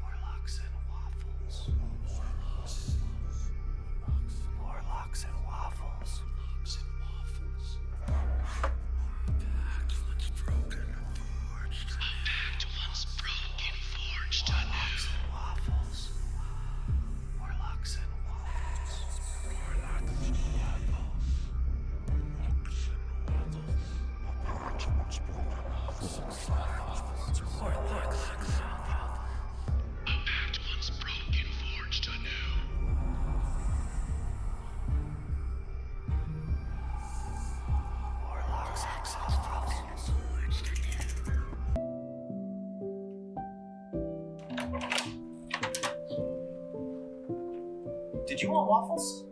Warlocks and waffles. Warlocks and waffles. Warlocks and waffles. Pact once broken, forged. A pact once broken, forged anew. Waffles. Warlocks and waffles. Warlocks and waffles. Warlocks and waffles. Warlocks and waffles. A pact once broken, forged anew. Warlocks and waffles. Forged anew. Did you want waffles?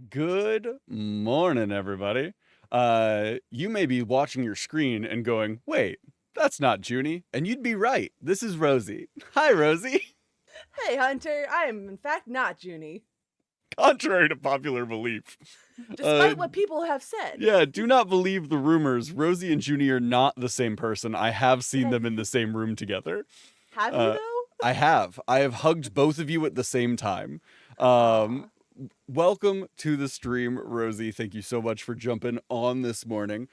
Good morning, everybody. You may be watching your screen and going, wait, that's not Junie. And you'd be right. This is Rosie. Hi, Rosie. Hey, Hunter, I am in fact not Junie, Contrary to popular belief. despite what people have said. Yeah, do not believe the rumors. Rosie and Junie are not the same person. I have seen them in the same room together. Have you, though? I have. I have hugged both of you at the same time. Welcome to the stream, Rosie. Thank you so much for jumping on this morning.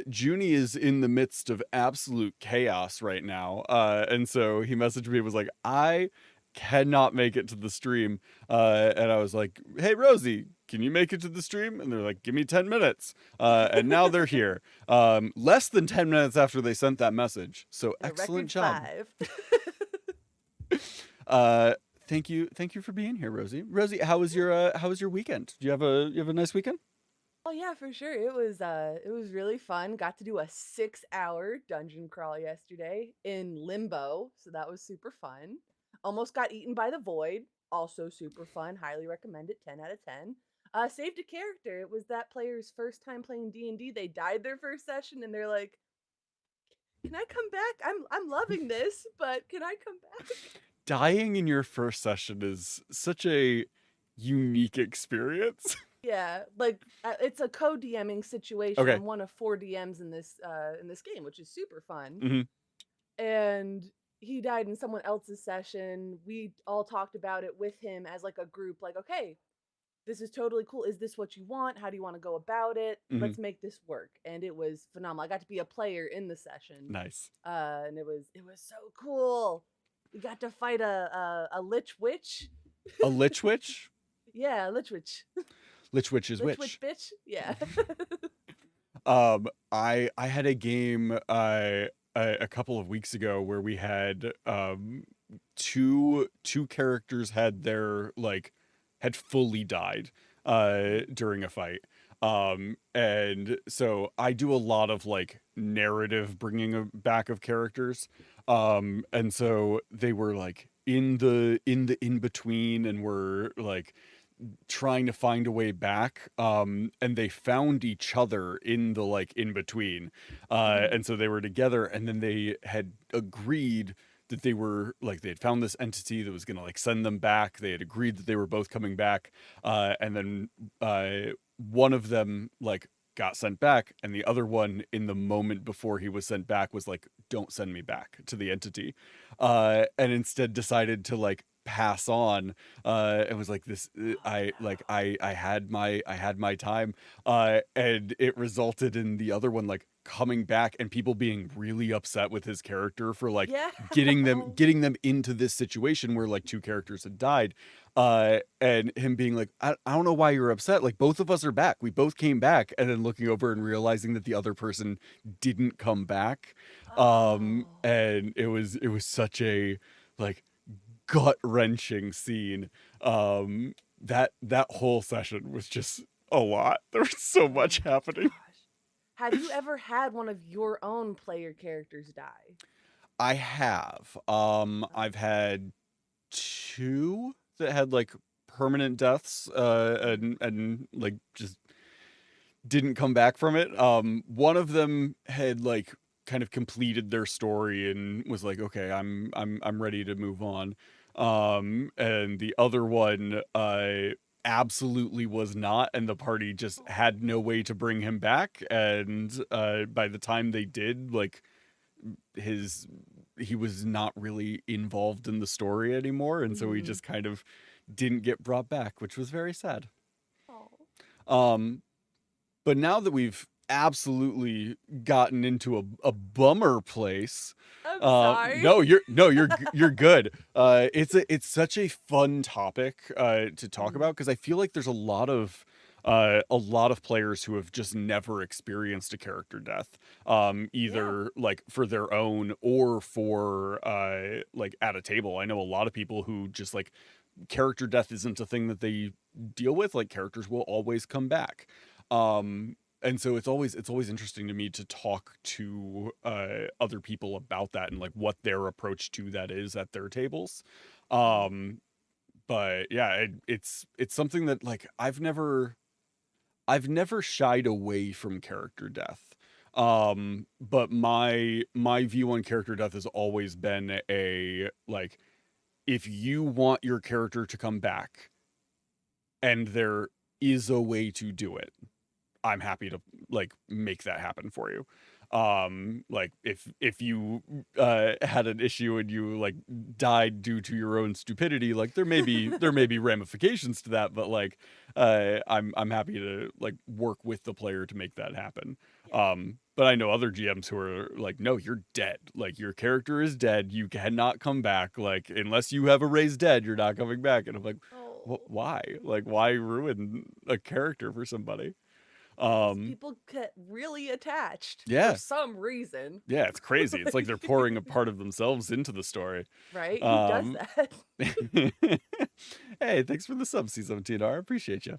Junie is in the midst of absolute chaos right now. And so he messaged me and was like, I cannot make it to the stream. And I was like, hey, Rosie, can you make it to the stream? And they're like, give me 10 minutes. And now they're here. Less than 10 minutes after they sent that message. So A excellent record job. 5. Thank you for being here, Rosie. Rosie, how was your weekend? Do you have a nice weekend? Oh yeah, for sure. It was really fun. Got to do a 6-hour dungeon crawl yesterday in Limbo, so that was super fun. Almost got eaten by the void, also super fun. Highly recommend it. 10 out of 10. Saved a character. It was that player's first time playing D&D. They died their first session, and they're like, "Can I come back? I'm loving this, but can I come back?" Dying in your first session is such a unique experience. Yeah, like it's a co-DMing situation. Okay. I'm one of 4 DMs in this game, which is super fun. Mhm. And he died in someone else's session. We all talked about it with him as like a group, like, okay, this is totally cool. Is this what you want? How do you want to go about it? Let's make this work. And it was phenomenal. I got to be a player in the session. Nice. And it was so cool. We got to fight a lich witch. A lich witch? Yeah, lich witch. Lich witch is Lich witch. witch bitch. Yeah. I had a game a couple of weeks ago where we had two characters had their had fully died during a fight. And so I do a lot of narrative bringing back of characters. And so they were in between and were trying to find a way back, and they found each other in the like in between, and so they were together, and then they had agreed that they were like they had found this entity that was going to like send them back. They had agreed that they were both coming back, and then one of them like got sent back, and the other one in the moment before he was sent back was like, don't send me back to the entity, and instead decided to like pass on, and was like, this I had my time, and it resulted in the other one like coming back and people being really upset with his character for like Yeah. getting them into this situation where like two characters had died, and him being like, I don't know why you're upset, like both of us are back, we both came back, and then looking over and realizing that the other person didn't come back, Oh. and it was such a like gut-wrenching scene. That whole session was just a lot. There was so Oh much my happening. gosh. Have you ever had one of your own player characters die? I have. I've had two that had like permanent deaths, and like just didn't come back from it. One of them had like kind of completed their story and was like, okay, I'm ready to move on. And the other one absolutely was not, and the party just had no way to bring him back. And by the time they did, like he was not really involved in the story anymore, and so he Mhm. just kind of didn't get brought back, which was very sad. Oh. Um, but now that we've absolutely gotten into a bummer place, I'm sorry. you're good. It's such a fun topic to talk Mhm. about, because I feel like there's a lot of players who have just never experienced a character death, Yeah. either like for their own or for like at a table. I know a lot of people who just like character death isn't a thing that they deal with. Like characters will always come back, and so it's always interesting to me to talk to other people about that and like what their approach to that is at their tables. Mhm. But yeah, it's something that like I've never shied away from character death. But my view on character death has always been a like, if you want your character to come back and there is a way to do it, I'm happy to like make that happen for you. Like if you had an issue and you like died due to your own stupidity, like there may be ramifications to that, but like I'm happy to like work with the player to make that happen. Yeah. But I know other GMs who are like, no, you're dead. Like your character is dead. You cannot come back. Like unless you have a raised dead, you're not coming back. And I'm like, Oh. why? Like why ruin a character for somebody? Because Um, people get really attached for yeah, some reason. yeah, it's crazy. It's like they're pouring a part of themselves into the story. Right? Who does Um, that? hey, thanks for the sub, C17R. I appreciate you.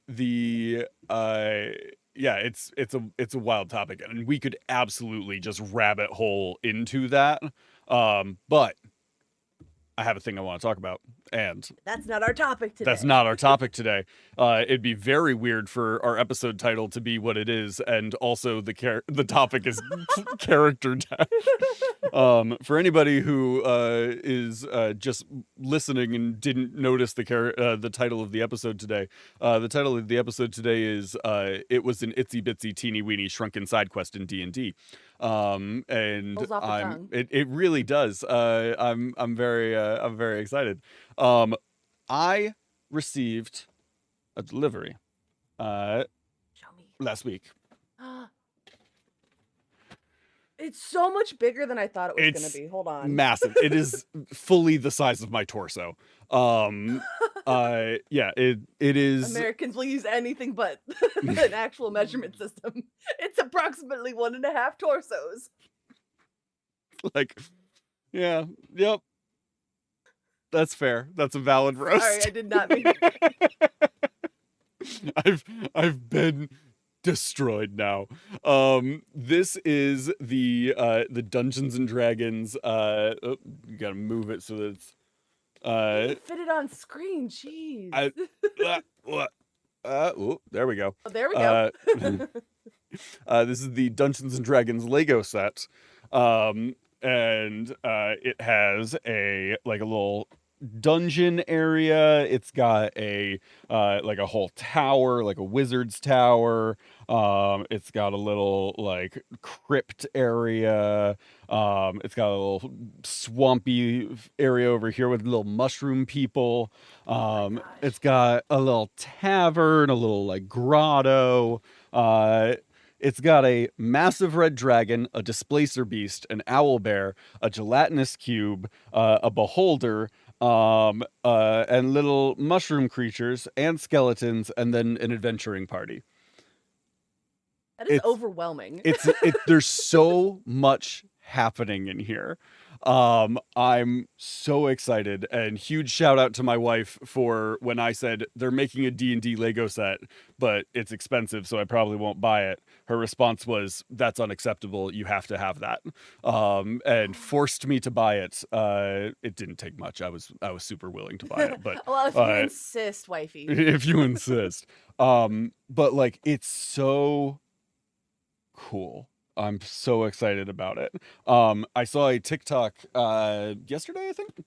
The yeah, it's a wild topic, and we could absolutely just rabbit hole into that. But I have a thing I want to talk about, and That's not our topic that's today. not our topic today. It'd be very weird for our episode title to be what it is, and also the topic is character death. For anybody who is just listening and didn't notice the title of the episode today, the title of the episode today is "It was an itsy bitsy teeny weeny shrunken side quest in D&D." And Rolls off the tongue. it really does. I'm very excited. I received a delivery Show me. last week. It's so much bigger than I thought it was going It's to be. Hold on. massive. It is fully the size of my torso. Yeah, it is Americans will use anything but an actual measurement system. It's approximately 1.5 torsos. like, yeah, yep. That's fair. That's a valid roast. Sorry, I did not mean. I've been destroyed now. This is the Dungeons and Dragons. Oh, you gotta move it so that it's Uh, Fit it on screen. Jeez. there we go. Oh, there we go. This is the Dungeons and Dragons Lego set, and it has a little dungeon area. It's got a like a whole tower, like a wizard's tower. It's got a little like crypt area. It's got a little swampy area over here with little mushroom people. It's got a little tavern, a little like grotto. It's got a massive red dragon, a displacer beast, an owl bear, a gelatinous cube, a beholder, and little mushroom creatures and skeletons, and then an adventuring party. That is It's overwhelming. there's so much happening in here. I'm so excited, and huge shout out to my wife for when I said they're making a D&D Lego set, but it's expensive, so I probably won't buy it. Her response was, "That's unacceptable. You have to have that." And forced me to buy it. It didn't take much. I was super willing to buy it, but Well, if you insist, wifey. if you insist. But like it's so cool. I'm so excited about it. I saw a TikTok yesterday, I think,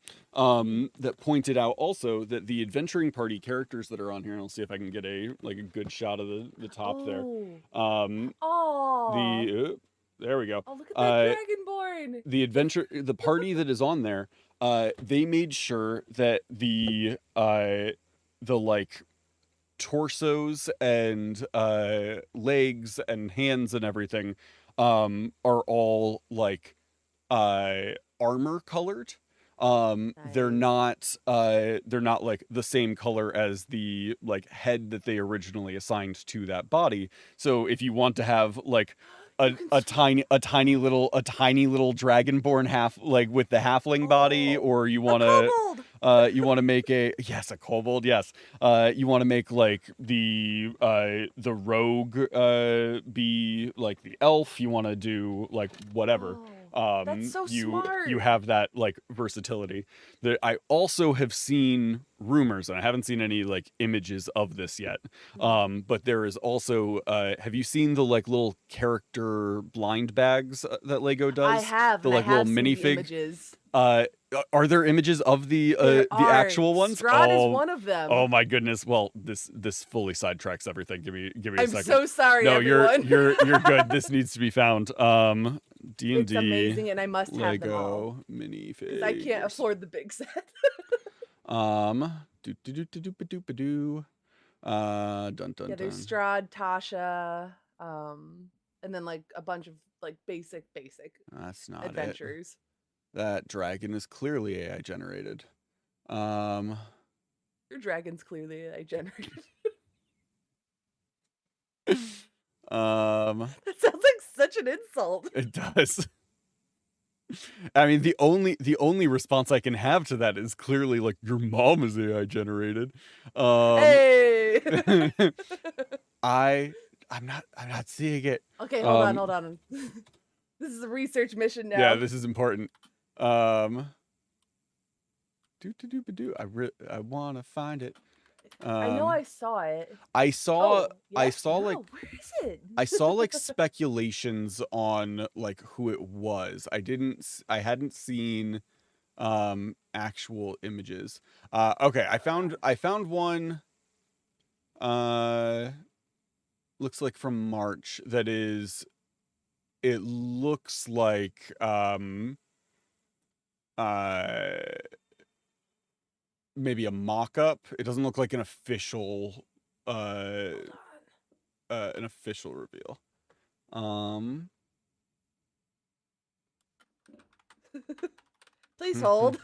that pointed out also that the adventuring party characters that are on here, and I'll see if I can get a good shot of the top there. Oh. There we go. Oh, look at that dragonborn. The party that is on there, they made sure that the like torsos and legs and hands and everything are all like armor colored. They're not like the same color as the like head that they originally assigned to that body. So if you want to have like a tiny little dragonborn half like with the halfling body, or you want to make a kobold, yes. You want to make like the rogue be like the elf, you want to do like whatever. That's so smart. You have that like versatility. I also have seen rumors, and I haven't seen any like images of this yet. But there is also have you seen the like little character blind bags that Lego does? I have. The like little minifig images. Are there images of the actual ones? Strahd is one of them. Oh my goodness. Well, this fully sidetracks everything. Give me a second. I'm so sorry, no, everyone. you're good. This needs to be found. D&D. It's amazing, and I must have them all. Lego minifig. I can't afford the big set. Dun Yeah, dun. there's Strahd, Tasha, and then like a bunch of like basic That's not adventures. it. That dragon is clearly AI generated. Your dragon's clearly AI generated. That sounds like such an insult. It does. I mean, the only response I can have to that is clearly like your mom is AI generated. Hey. I'm not seeing it. Okay, hold on. This is a research mission now. Yeah, this is important. I want to find it. I know I saw it. I saw where is it? I saw like speculations on like who it was. I hadn't seen actual images. Okay, I found one looks like from March that is, it looks like maybe a mock-up. It doesn't look like an official reveal. Please hold.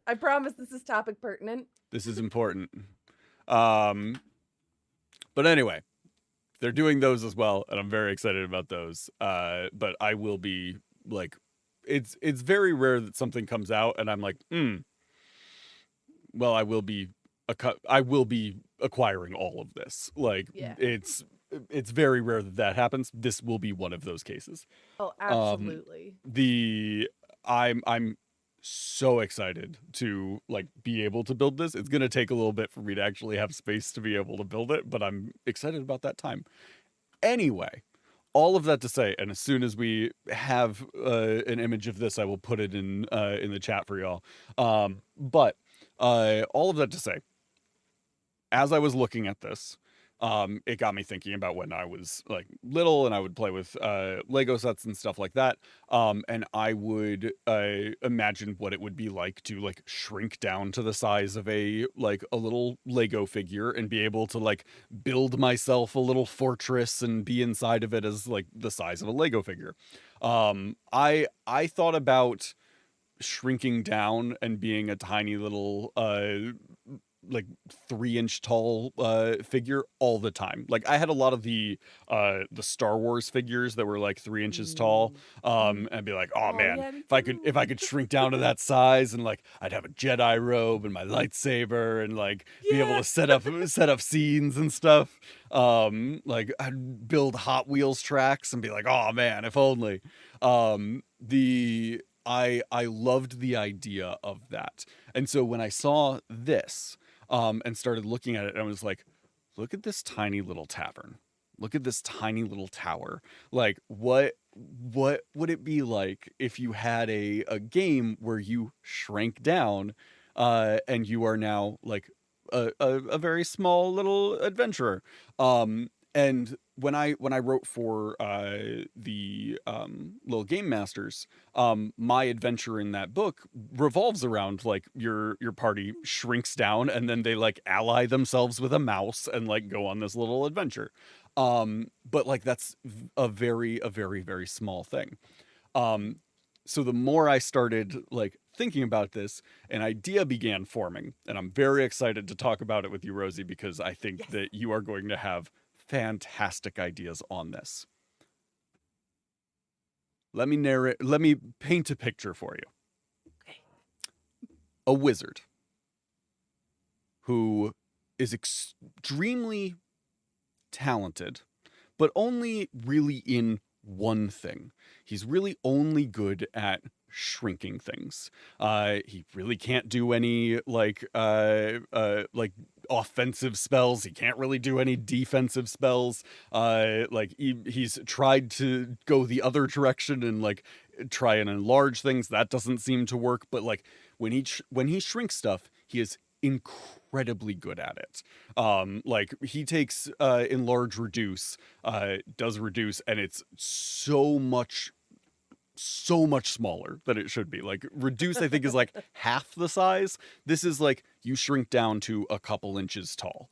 I promise this is topic pertinent. This is important. But anyway, they're doing those as well, and I'm very excited about those. But I will be like, it's very rare that something comes out and I'm like, well, I will be acquiring all of this. Like, Yeah. it's very rare that happens. This will be one of those cases. Oh, absolutely. I'm so excited to like be able to build this. It's going to take a little bit for me to actually have space to be able to build it, but I'm excited about that time. Anyway, all of that to say, and as soon as we have an image of this, I will put it in the chat for y'all. But all of that to say, as I was looking at this, it got me thinking about when I was like little and I would play with Lego sets and stuff like that. And I would imagine what it would be like to like shrink down to the size of a little Lego figure and be able to like build myself a little fortress and be inside of it as like the size of a Lego figure. I thought about shrinking down and being a tiny little like 3-inch tall figure all the time. Like I had a lot of the Star Wars figures that were like 3 inches tall. And I'd be like, oh man, yeah, me if I could shrink down to that size, and like I'd have a Jedi robe and my lightsaber and like be able to set up scenes and stuff. Like I'd build Hot Wheels tracks and be like, oh man, if only. I loved the idea of that. And so when I saw this, and started looking at it, I was like, look at this tiny little tavern. Look at this tiny little tower. Like, what would it be like if you had a game where you shrank down, and you are now like a very small little adventurer? And when I wrote for the little game masters, my adventure in that book revolves around like your party shrinks down and then they like ally themselves with a mouse and like go on this little adventure. But like that's a very very small thing. So the more I started like thinking about this, an idea began forming, and I'm very excited to talk about it with you, Rosie, because I think Yes. that you are going to have fantastic ideas on this. Let me paint a picture for you. Okay. A wizard who is extremely talented, but only really in one thing. He's really only good at shrinking things. He really can't do any like offensive spells. He can't really do any defensive spells. Like he's tried to go the other direction and like try and enlarge things. That doesn't seem to work. But like when he shrinks stuff, he is incredibly good at it. Like he takes enlarge reduce, does reduce, and it's so much smaller than it should be. Like reduce I think is like half the size. This is like you shrink down to a couple inches tall.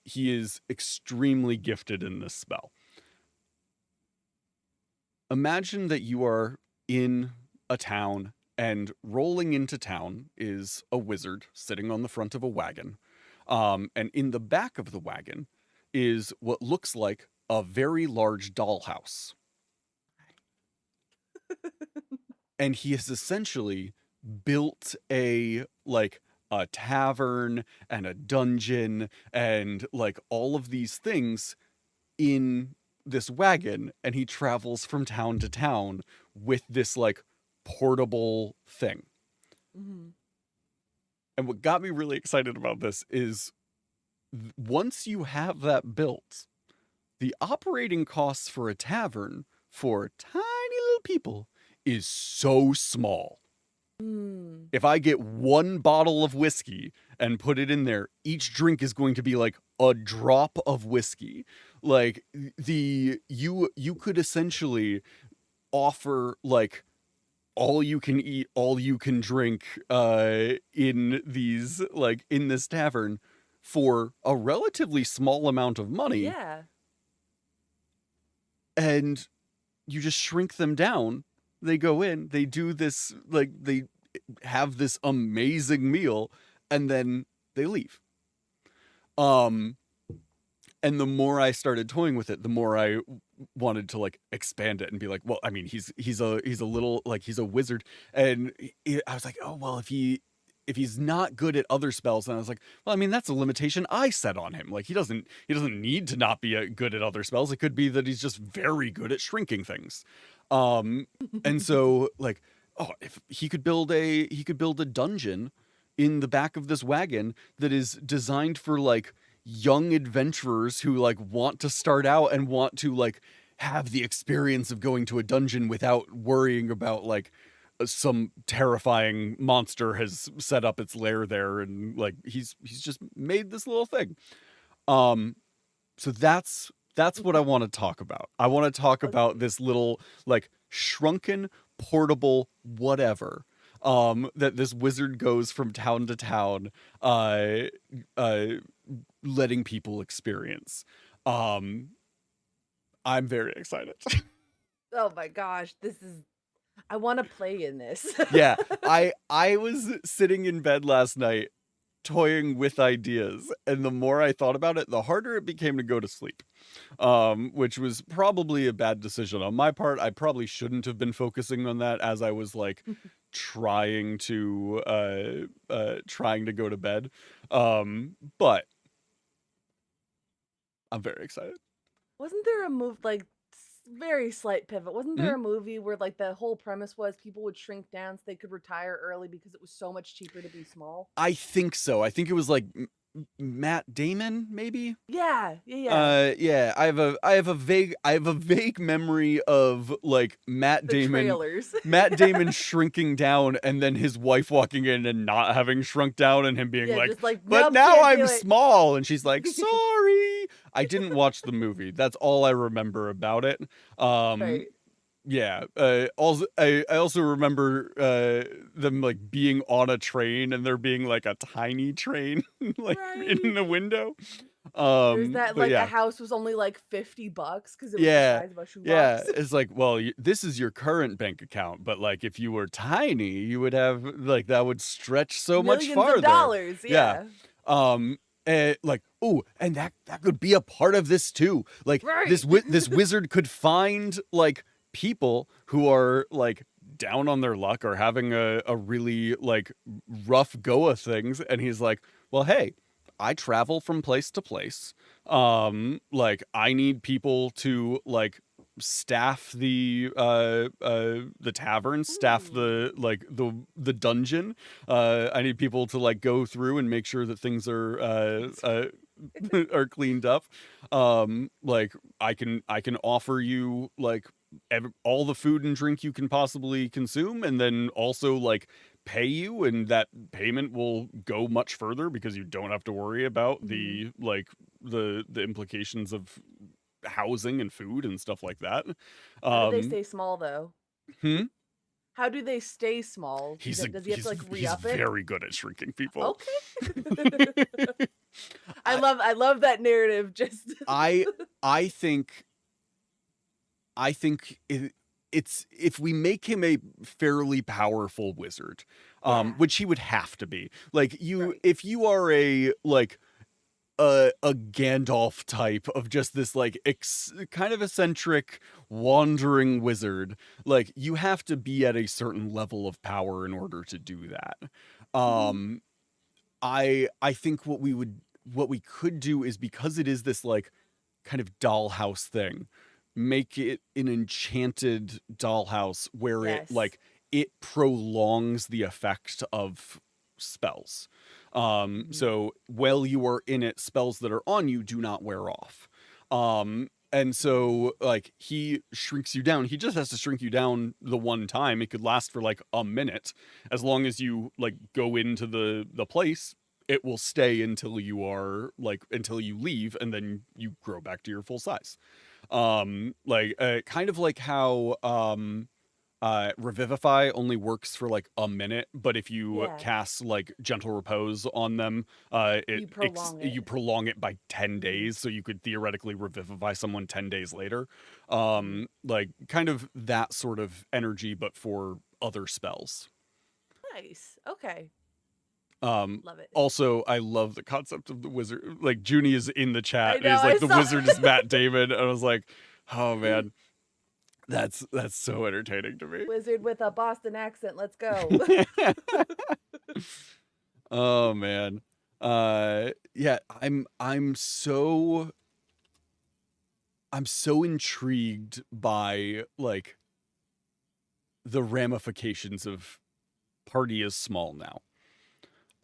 He is extremely gifted in this spell. Imagine that you are in a town, and rolling into town is a wizard sitting on the front of a wagon. And in the back of the wagon is what looks like a very large dollhouse. And he has essentially built a tavern and a dungeon and like all of these things in this wagon, and he travels from town to town with this like portable thing. Mm-hmm. And what got me really excited about this is once you have that built, the operating costs for a tavern for tiny little people is so small. If I get one bottle of whiskey and put it in there, each drink is going to be like a drop of whiskey. Like you could essentially offer like all you can eat, all you can drink in this tavern for a relatively small amount of money. Yeah. And you just shrink them down. They go in, they do this, like they have this amazing meal, and then they leave. And the more I started toying with it, the more I wanted to like expand it and be like, well, I mean, he's a little like he's a wizard, and I was like, oh well, if he's not good at other spells, and I was like, well, I mean, that's a limitation I set on him. Like he doesn't need to not be good at other spells. It could be that he's just very good at shrinking things. And so like oh, if he could build a dungeon in the back of this wagon that is designed for like young adventurers who like want to start out and want to like have the experience of going to a dungeon without worrying about like some terrifying monster has set up its lair there, and like he's just made this little thing. Um so that's what I want to talk about. I want to talk about Okay. this little like shrunken portable whatever that this wizard goes from town to town uh uh letting people experience. Um I'm very excited. Oh my gosh, I want to play in this. Yeah, I was sitting in bed last night toying with ideas, and the more I thought about it, the harder it became to go to sleep. Which was probably a bad decision on my part. I probably shouldn't have been focusing on that as I was like trying to go to bed. But I'm very excited. Wasn't there a move like very slight pivot? Wasn't there Mhm. a movie where like the whole premise was people would shrink down so they could retire early because it was so much cheaper to be small? I think so. I think it was like Matt Damon, maybe. Yeah, yeah, yeah. Yeah, I have a vague memory of like The trailers. Matt Damon shrinking down and then his wife walking in and not having shrunk down and him being Yeah, like, just like "But nope, now can't do I'm it. small." And she's like, "Sorry." I didn't watch the movie. That's all I remember about it. Um Right. yeah, also I also remember them like being on a train and there being like a tiny train like in Right. the window. There's that But like a yeah. house was only like $50 because it was the Yeah. size of a Yeah, shoebox. it's like, well, this is your current bank account, but like if you were tiny, you would have like that would stretch so much Millions of farther. dollars, Yeah. yeah. Like, oh, and that could be a part of this too. Like Right. this wizard could find like people who are like down on their luck or having a really like rough go of things, and he's like, well, hey, I travel from place to place. Like I need people to like staff the tavern, staff Ooh. the dungeon. I need people to like go through and make sure that things are are cleaned up. Like I can offer you like all the food and drink you can possibly consume, and then also like pay you, and that payment will go much further because you don't have to worry about Mhm. the implications of housing and food and stuff like that. How do they Um, stay small though? hmm? How do they stay small? Does he have to like He's re-up it? very good at shrinking people. Okay. I I love that narrative just I I think it's if we make him a fairly powerful wizard, Yeah. which he would have to be. Like Right. if you are a like a Gandalf type of just this like kind of eccentric wandering wizard, like you have to be at a certain level of power in order to do that. Mhm. Um I think what we could do is, because it is this like kind of dollhouse thing, make it an enchanted dollhouse where Yes. it prolongs the effect of spells. Mhm. So while you are in it, spells that are on you do not wear off. And Mhm. so like he shrinks you down. He just has to shrink you down the one time. It could last for like a minute. As long as you like go into the place, it will stay until until you leave, and then you grow back to your full size. Kind of like how Revivify only works for like a minute, but if you Yeah. cast like Gentle Repose on them, You prolong it. you prolong it by 10 Mhm. days, so you could theoretically revivify someone 10 days later. Mhm. Like kind of that sort of energy, but for other spells. Nice. Okay. Um, Love it. Also, I love the concept of the wizard. Like Junie is in the I chat and know. is I like, the saw. wizard is Matt Damon, and I was like, oh man, that's so entertaining to me. Wizard with a Boston accent. Let's go. Oh man. Yeah, I'm so intrigued by like the ramifications of party is small now.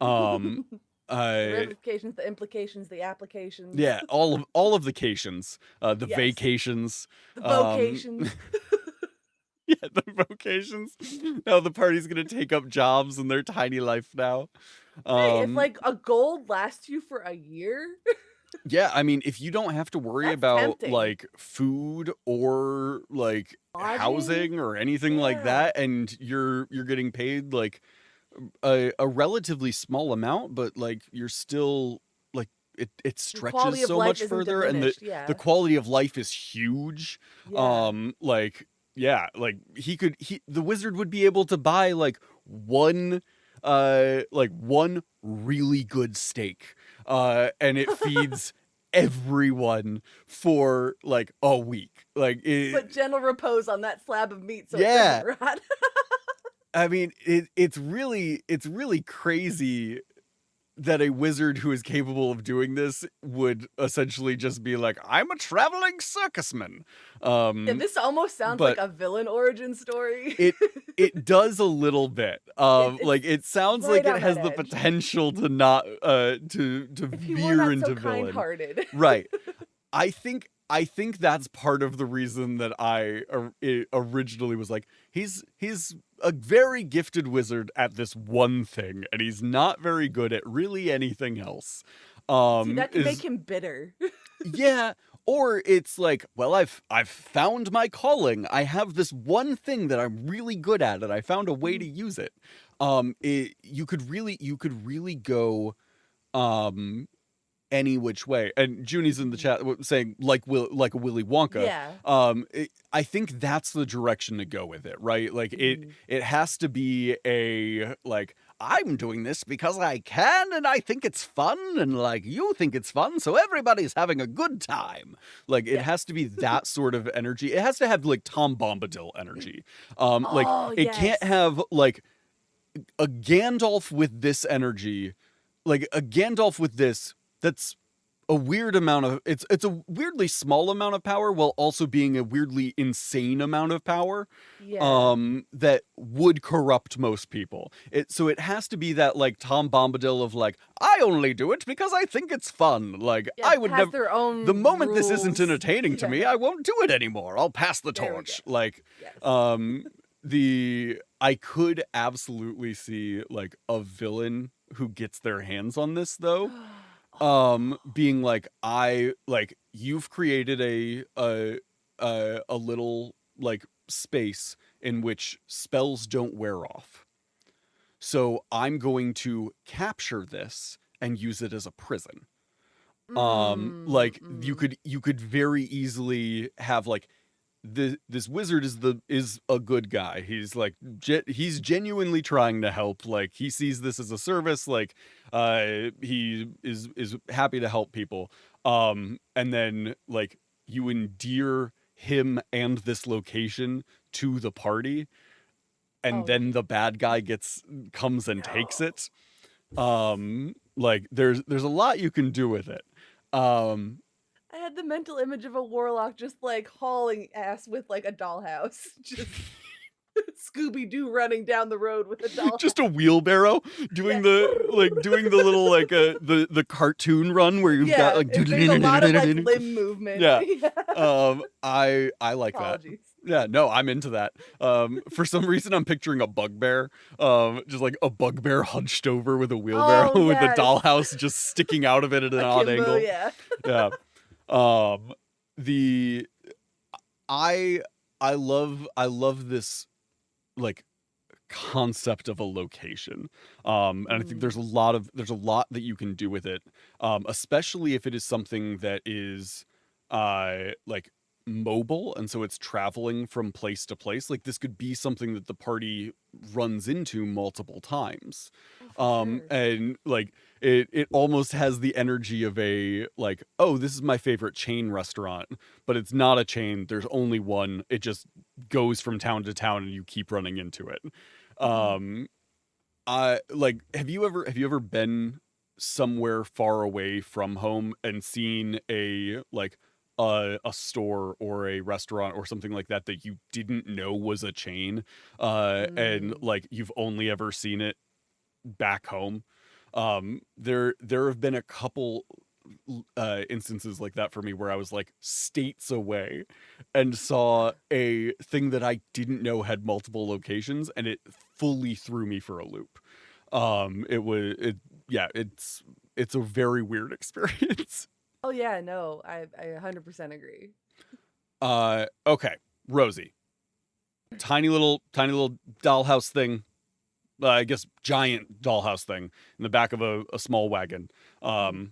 Um, The uh, ramifications, the implications, the applications. yeah, all of the cations, the Yes. vacations, The um, vocations. yeah, the vocations. Now the party's gonna take up jobs in their tiny life now. Hey, if Um, like a gold lasts you for a year, yeah, I mean, if you don't have to worry that's about tempting. like food or like Lodging? housing or anything like Yeah. that, and you're getting paid like a relatively small amount, but like you're still like it Your quality stretches of so life much isn't further, and diminished. the Yeah. quality of life is huge. Yeah. Like yeah, like the wizard would be able to buy like one really good steak, and it feeds everyone for like a week. Like Put gentle repose on that slab of meat so it yeah, doesn't rot. I mean, it's really crazy that a wizard who is capable of doing this would essentially just be like, I'm a traveling circusman. Yeah, this almost sounds like But a villain origin story. it does a little bit. It's Like it sounds right like it on that has the edge. potential to not to If he were veer not so into villain. kind-hearted. Right. I think that's part of the reason that originally was like, he's a very gifted wizard at this one thing, and he's not very good at really anything else. See, that can make Is him bitter. yeah, or it's like, well, I've found my calling. I have this one thing that I'm really good at, and I found a way to use it. You could really go um any which way. And Junie's in the chat saying like a Willy Wonka. Yeah. I think that's the direction to go with it, right? Like Mhm. it has to be a like, I'm doing this because I can and I think it's fun, and like you think it's fun, so everybody's having a good time. Like it Yeah. has to be that sort of energy. It has to have like Tom Bombadil energy. Like Oh, it can't yes. have like a Gandalf with this energy, like a Gandalf with this that's a weird amount of it's a weirdly small amount of power while also being a weirdly insane amount of power Yeah. that would corrupt most people. So it has to be that like Tom Bombadil of like, I only do it because I think it's fun. Like Yeah, I would has never, their own the moment this isn't rules. entertaining to me, Yeah. I won't do it anymore. I'll pass the There we torch. go. Like Yes. I could absolutely see like a villain who gets their hands on this though, being like, you've created a little like space in which spells don't wear off, so I'm going to capture this and use it as a prison. Like you could very easily have like this wizard is a good guy. He's like he's genuinely trying to help. Like he sees this as a service. Like he is happy to help people. And then like you endear him and this location to the party, and Oh, then the bad guy comes and takes it. Like there's a lot you can do with it. Um I had the mental image of a warlock just like hauling ass with like a dollhouse. Just Scooby-Doo running down the road with a dollhouse. just a wheelbarrow doing Yeah. the little like the cartoon run where you've got like there's a lot of like limb movement. Yeah. I like that. Apologies. Yeah, no, I'm into that. For some reason I'm picturing a bugbear, just like a bugbear hunched over with a wheelbarrow Oh, with the yes. dollhouse just sticking out of it at an odd Akimbo, angle. yeah. Yeah. The I love this like concept of a location. And I think there's a lot that you can do with it. Especially if it is something that is like mobile, and so it's traveling from place to place. Like this could be something that the party runs into multiple times. Oh, for sure. And like it almost has the energy of a like, oh, this is my favorite chain restaurant, but it's not a chain. There's only one. It just goes from town to town and you keep running into it. I like, have you ever been somewhere far away from home and seen a like a store or a restaurant or something like that that you didn't know was a chain, and Mm. like you've only ever seen it back home. There have been a couple instances like that for me where I was like states away and saw a thing that I didn't know had multiple locations, and it fully threw me for a loop. Yeah, it's a very weird experience. Oh yeah, no, I 100% agree. Okay, Rosie, tiny little dollhouse thing. I guess giant dollhouse thing in the back of a small wagon. Mhm.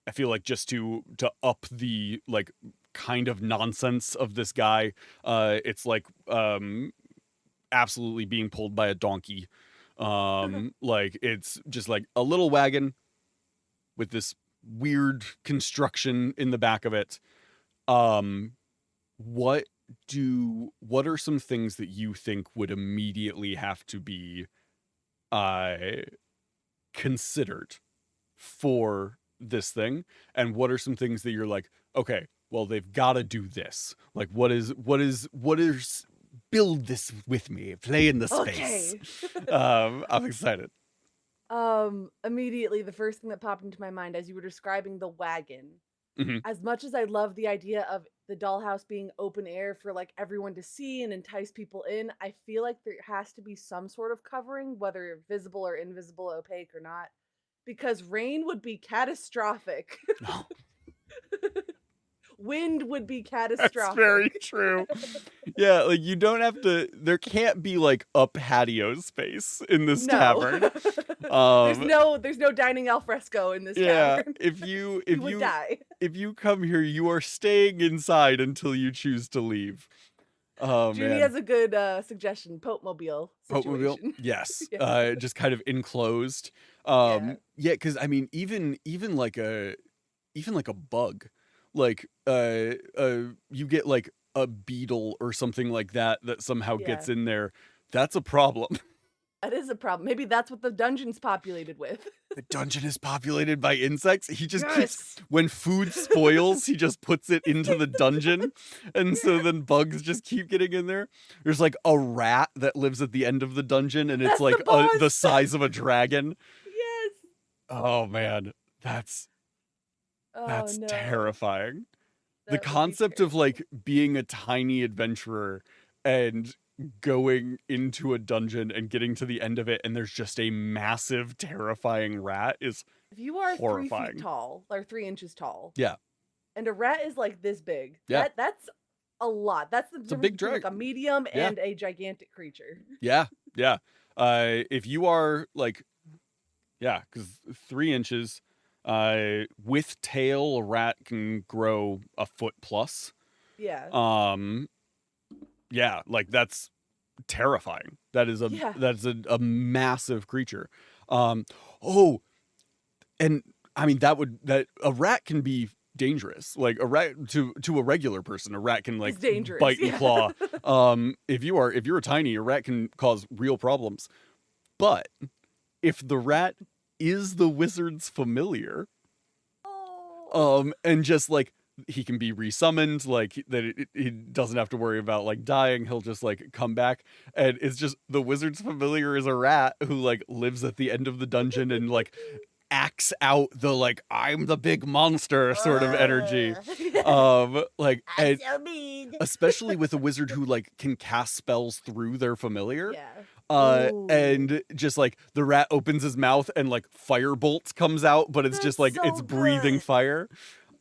I feel like just to up the like kind of nonsense of this guy, it's like absolutely being pulled by a donkey. Like it's just like a little wagon with this weird construction in the back of it. Um, what what are some things that you think would immediately have to be uh considered for this thing, and what are some things that you're like, okay, well they've got to do this, like what is build this with me, play in the space. Okay. I'm excited. Immediately the first thing that popped into my mind as you were describing the wagon, Mhm. as much as I love the idea of the dollhouse being open air for like everyone to see and entice people in, I feel like there has to be some sort of covering, whether visible or invisible, opaque or not, because rain would be catastrophic. Wind would be That's very catastrophic. true. Yeah, like you don't have to, there can't be like a patio space in this No. tavern. There's no dining al fresco in this Yeah, tavern. if you You would die. if you come here, you are staying inside until you choose to leave. Oh Junie man. has a good suggestion, Pope Mobile Mobile? situation. Yes. Yeah. Just kind of enclosed. Yeah. Yeah, because I mean, even like a bug, like you get like a beetle or something like that that somehow Yeah. gets in there. That's a problem. That is a problem. Maybe that's what the dungeon's populated with. The dungeon is populated by insects. He just keeps, Yes. when food spoils, he just puts it into the dungeon. And so then bugs just keep getting in there. There's like a rat that lives at the end of the dungeon, and it's That's like the boss. the size of a dragon. Yes. Oh man, that's Oh no. terrifying. The That would be concept of terrible. like being a tiny adventurer and going into a dungeon and getting to the end of it, and there's just a massive terrifying rat is If you are 3 horrifying. feet tall, or 3 inches tall, Yeah. and a rat is like this big, Yeah. that's a lot. That's the It's a difference big between like a drag. medium Yeah. and a gigantic creature. Yeah. Yeah. If you are like, yeah, because 3 inches, with tail, a rat can grow a foot plus. Yeah. Yeah, like that's terrifying. That is Yeah. a massive creature. Oh, and I mean that a rat can be dangerous. Like a rat to a regular person, a rat can like It's dangerous. bite and Yeah. claw. If you're tiny, a rat can cause real problems. But if the rat is the wizard's familiar, Oh. and just like he can be resummoned, like he doesn't have to worry about like dying, he'll just like come back, and it's just the wizard's familiar is a rat who like lives at the end of the dungeon and like acts out the like I'm the big monster sort of energy. Like I'm and so mean. especially with a wizard who like can cast spells through their familiar. Yeah. Ooh. And just like the rat opens his mouth and like fire bolts comes out, but it's just That's like it's so breathing good. fire.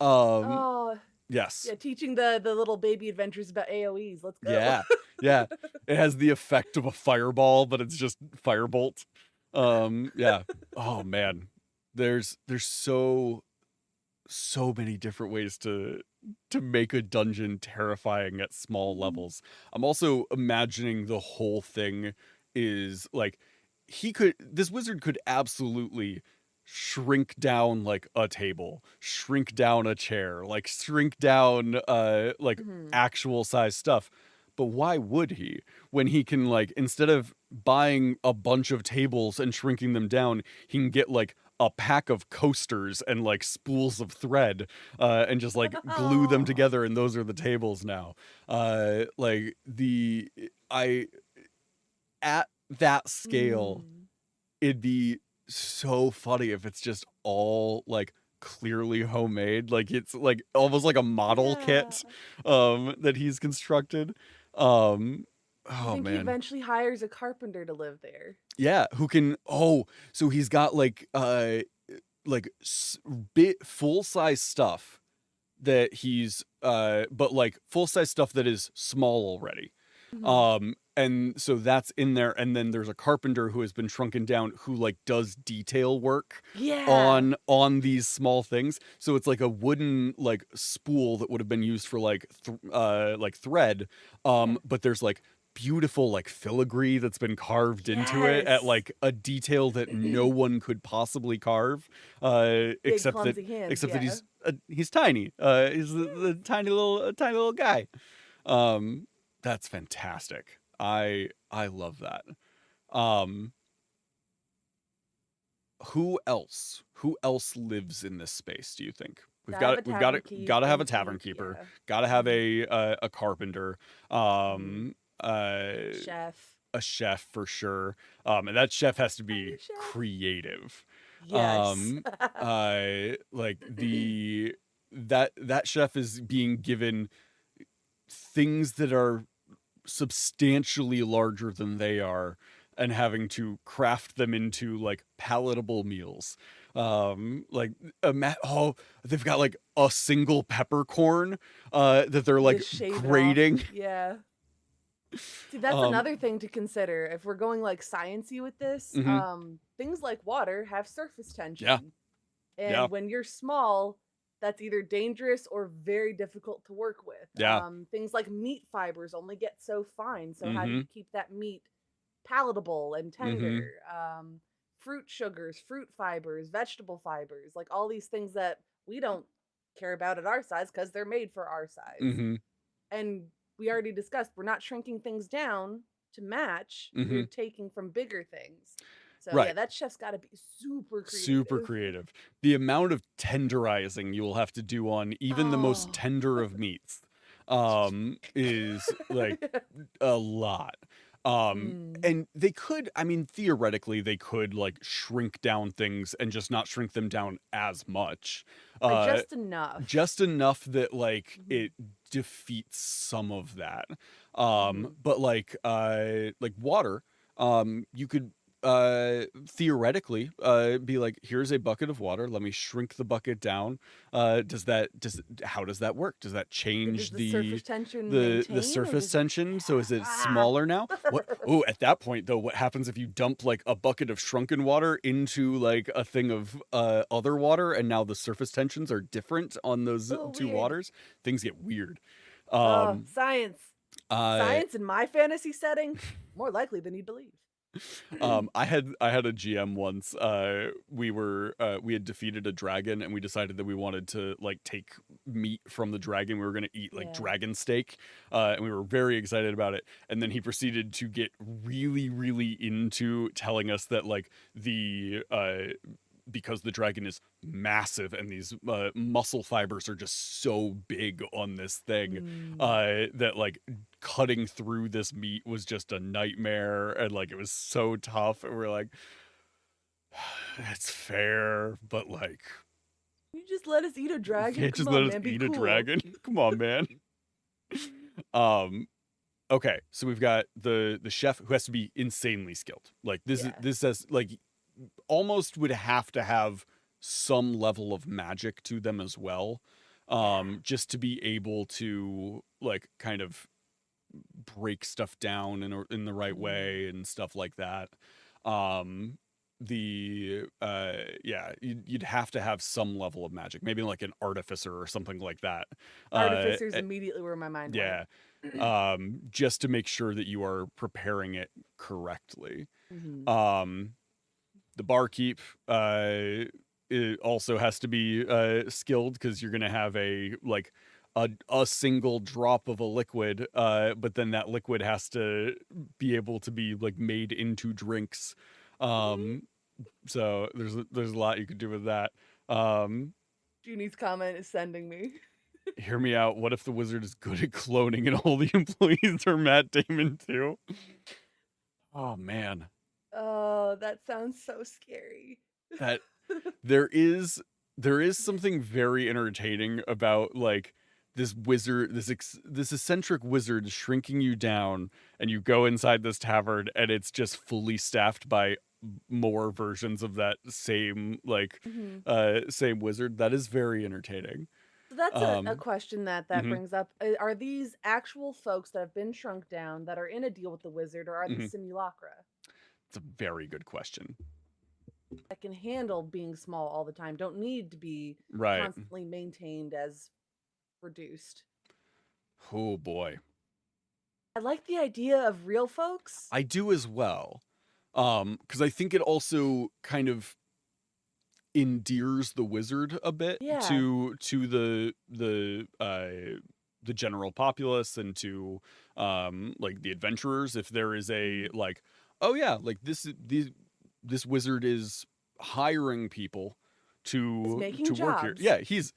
Oh, Yes. yeah, teaching the little baby adventures about AoEs. Let's go. Yeah. Yeah. It has the effect of a fireball, but it's just firebolt. Yeah. Oh man. There's so many different ways to make a dungeon terrifying at small levels. I'm also imagining the whole thing is like this wizard could absolutely shrink down like a table, shrink down a chair, like shrink down like Mhm. actual size stuff. But why would he, when he can like, instead of buying a bunch of tables and shrinking them down, he can get like a pack of coasters and like spools of thread, and just like glue them together, and those are the tables now. Like I at that scale, Mm. it'd be so funny if it's just all like clearly homemade, like it's like almost like a model Yeah. kit that he's constructed. um I oh think he man, eventually hires a carpenter to live there. yeah, who can, so he's got like bit full size stuff that he's but like full size stuff that is small already. Mhm. And so that's in there, and then there's a carpenter who has been shrunken down who like does detail work Yeah. on these small things. So it's like a wooden like spool that would have been used for like thread, Yeah. but there's like beautiful like filigree that's been carved into it at Yes. like a detail that no one could possibly carve, Big clumsy hands, except that yeah. he's tiny, he's the tiny little guy. That's fantastic. I love that. Um, who else lives in this space, do you think? Gotta have a tavern Gotta have a tavern keep, keeper, yeah. gotta have Mhm. a carpenter, Mhm. uh Chef. a chef for sure. And that chef has to I'm a be chef. creative. Yes. Um like that chef is being given things that are substantially larger than they are, and having to craft them into like palatable meals. Like they've got like a single peppercorn that they're like Just shave it off. grating. Yeah. See, that's um another thing to consider if we're going like science-y with this. mhm. Things like water have surface Yeah, tension. yeah, And when you're small, that's either dangerous or very difficult to work with. yeah. Things like meat fibers only get so fine. So how do you Mhm, keep that meat palatable and mhm, tender? Fruit sugars, fruit fibers, vegetable fibers, like all these things that we don't care about at our size because they're made for our size. mhm, And we already discussed we're not shrinking things down to match. We're mhm. taking from bigger things. So yeah, Right. that chef's got to be super Super creative. creative. The amount of tenderizing you will have to do on even the most Oh. tender of meats is like a lot. Mm. And they could, I mean, theoretically, they could like shrink down things and just not shrink them down as much. Uh, Just enough. just enough that like Mhm. it defeats some of that. Mhm. But like water, you could theoretically be like, here's a bucket of water, let me shrink the bucket down. Does how does that work? Does that Does change the surface tension the maintain or surface does it tension? So is it ah. smaller now? What? Oh, at that point though, what happens if you dump like a bucket of shrunken water into like a thing of other water, and now the surface tensions are different on those Oh, two weird. waters? Things get weird. Oh, Um, science. uh, Science in my fantasy setting, more likely than you'd believe. I had a GM once. We had defeated a dragon, and we decided that we wanted to like take meat from the dragon. We were gonna eat like Yeah. dragon steak, and we were very excited about it. And then he proceeded to get really, really into telling us that like the because the dragon is massive and these muscle fibers are just so big on this thing, Mm. that like cutting through this meat was just a nightmare, and like it was so tough, and we're like, that's fair, but like You just let us eat a you dragon? can't Come just let on, us man, be eat a cool. dragon. Come on, man. um okay, so we've got the chef who has to be insanely skilled. Like Yeah. this says like almost would have to have some level of magic to them as well, Yeah. just to be able to like kind of break stuff down in the right Mm. way and stuff like that. um the yeah, you'd have to have some level of magic, maybe like an artificer or something like that. Artificers immediately where my mind went. Yeah, just to make sure that you are preparing it correctly. Mhm. um the barkeep it also has to be skilled, because you're gonna have a single drop of a liquid, but then that liquid has to be able to be like made into drinks. Mhm. um So there's a lot you could do with that. Um, Junie's comment is sending me. Hear me out. What if the wizard is good at cloning and all the employees are Matt Damon too? Oh man, Oh, that sounds so scary. that there is something very entertaining about like this wizard, this eccentric wizard shrinking you down, and you go inside this tavern, and it's just fully staffed by more versions of that same Mhm. same wizard. That is very entertaining. So that's a Um, question that mhm, brings up. Are these actual folks that have been shrunk down that are in a deal with the wizard, or are mhm. these simulacra It's a very good question. that can handle being small all the time, don't need to be Right. constantly maintained as reduced? Oh boy. I like the idea of real folks. I do as well. Because I think it also kind of endears the wizard a bit Yeah. to the general populace and to like the adventurers. If there is a Mhm. like, oh yeah, like this wizard is hiring people Is making to work here. jobs. Yeah, he's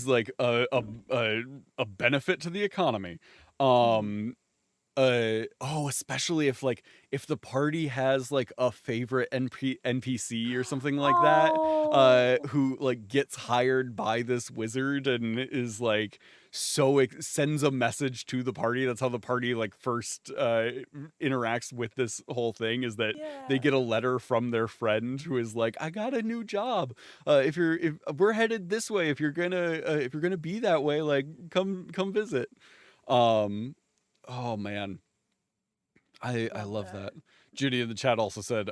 like a benefit to the economy. Mhm. Um oh, especially if the party has like a favorite NPC or something like that, Oh, who like gets hired by this wizard and is like sends a message to the party. That's how the party like first interacts with this whole thing, is that they yeah. get a letter from their friend who is like, I got a new job. If we're headed this way, if you're gonna be that way, like come visit. Um Oh man, I Love love that. that. Judy in the chat also said,